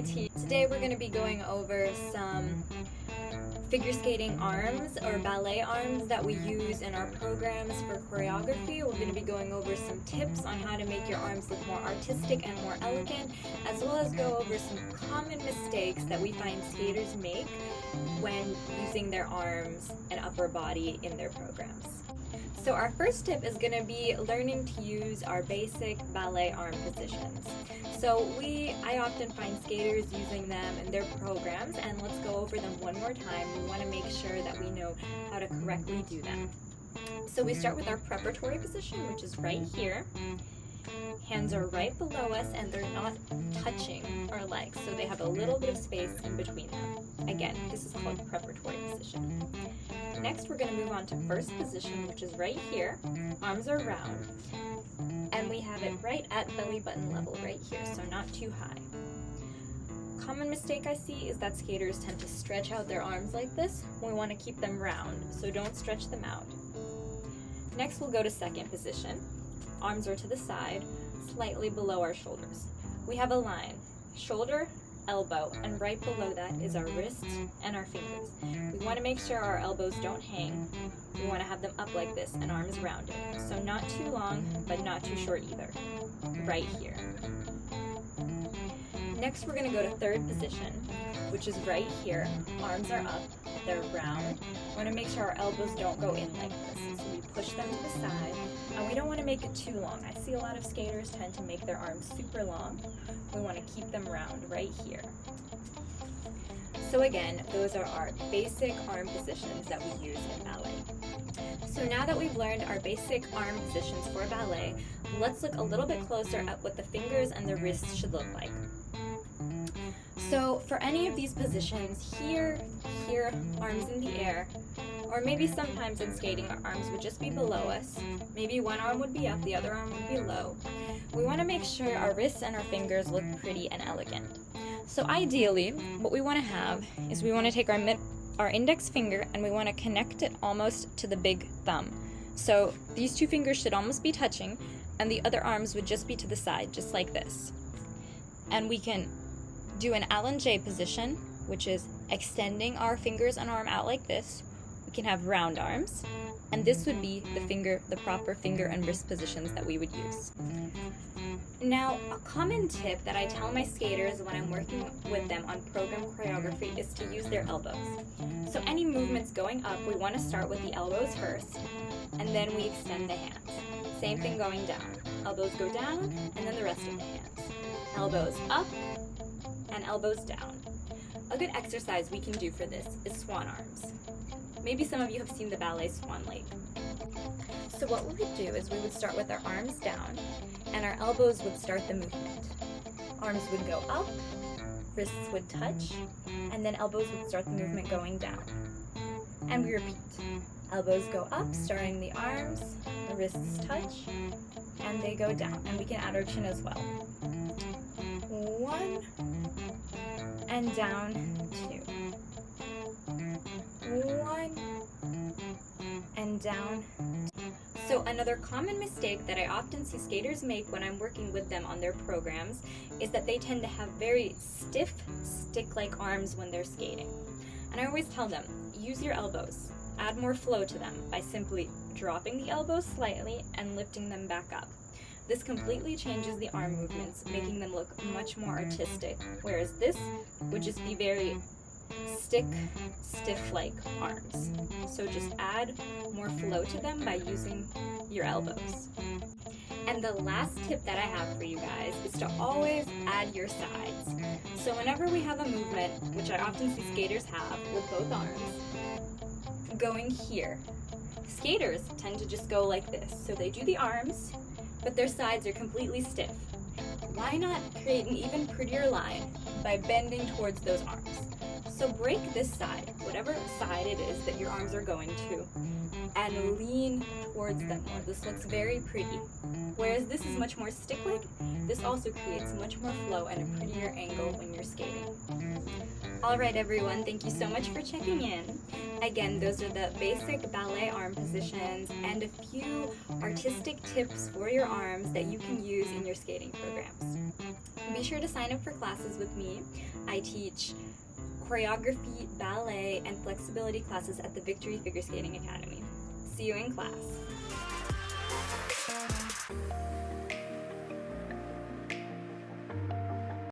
KT. Today we're going to be going over some figure skating arms or ballet arms that we use in our programs for choreography. We're going to be going over some tips on how to make your arms look more artistic and more elegant, as well as go over some common mistakes that we find skaters make when using their arms and upper body in their programs. So our first tip is going to be learning to use our basic ballet arm positions. So I often find skaters using them in their programs, and let's go over them one more time. We want to make sure that we know how to correctly do them. So we start with our preparatory position, which is right here. Hands are right below us and they're not touching our legs, so they have a little bit of space in between them. Again, this is called preparatory position. Next, we're going to move on to first position, which is right here. Arms are round, and we have it right at belly button level right here, so not too high. Common mistake I see is that skaters tend to stretch out their arms like this. We want to keep them round, so don't stretch them out. Next, we'll go to second position. Arms are to the side, slightly below our shoulders. We have a line, shoulder, elbow, and right below that is our wrists and our fingers. We want to make sure our elbows don't hang. We want to have them up like this and arms rounded. So not too long, but not too short either. Right here. Next, we're going to go to third position, which is right here. Arms are up, they're round. We want to make sure our elbows don't go in like this. So we push them to the side, and we don't want to make it too long. I see a lot of skaters tend to make their arms super long. We want to keep them round right here. So again, those are our basic arm positions that we use in ballet. So now that we've learned our basic arm positions for ballet, let's look a little bit closer at what the fingers and the wrists should look like. So for any of these positions, here, arms in the air, or maybe sometimes in skating our arms would just be below us. Maybe one arm would be up, the other arm would be low. We want to make sure our wrists and our fingers look pretty and elegant. So ideally, what we want to have is we want to take our index finger and we want to connect it almost to the big thumb. So these two fingers should almost be touching, and the other arms would just be to the side, just like this. And we can do an allongé position, which is extending our fingers and arm out like this. We can have round arms, and this would be the proper finger and wrist positions that we would use. Now, a common tip that I tell my skaters when I'm working with them on program choreography is to use their elbows. So any movements going up, we want to start with the elbows first, and then we extend the hands. Same thing going down. Elbows go down, and then the rest of the hands. Elbows up, and elbows down. A good exercise we can do for this is swan arms. Maybe some of you have seen the ballet Swan Lake. So what we would do is we would start with our arms down, and our elbows would start the movement. Arms would go up, wrists would touch, and then elbows would start the movement going down. And we repeat. Elbows go up, starting the arms, the wrists touch, and they go down. And we can add our chin as well. 1, and down 2. 1, and down 2. So another common mistake that I often see skaters make when I'm working with them on their programs is that they tend to have very stiff, stick-like arms when they're skating. And I always tell them, use your elbows. Add more flow to them by simply dropping the elbows slightly and lifting them back up. This completely changes the arm movements, making them look much more artistic, whereas this would just be very stiff-like arms. So just add more flow to them by using your elbows. And the last tip that I have for you guys is to always add your sides. So whenever we have a movement, which I often see skaters have with both arms, going here, skaters tend to just go like this. So they do the arms, but their sides are completely stiff. Why not create an even prettier line by bending towards those arms? So break this side, whatever side it is that your arms are going to, and lean towards them more. This looks very pretty. Whereas this is much more stick-like, this also creates much more flow and a prettier angle when you're skating. Alright everyone, thank you so much for checking in. Again, those are the basic ballet arm positions and a few artistic tips for your arms that you can use in your skating programs. be sure to sign up for classes with me. I teach choreography, ballet, and flexibility classes at the Victory Figure Skating Academy. See you in class.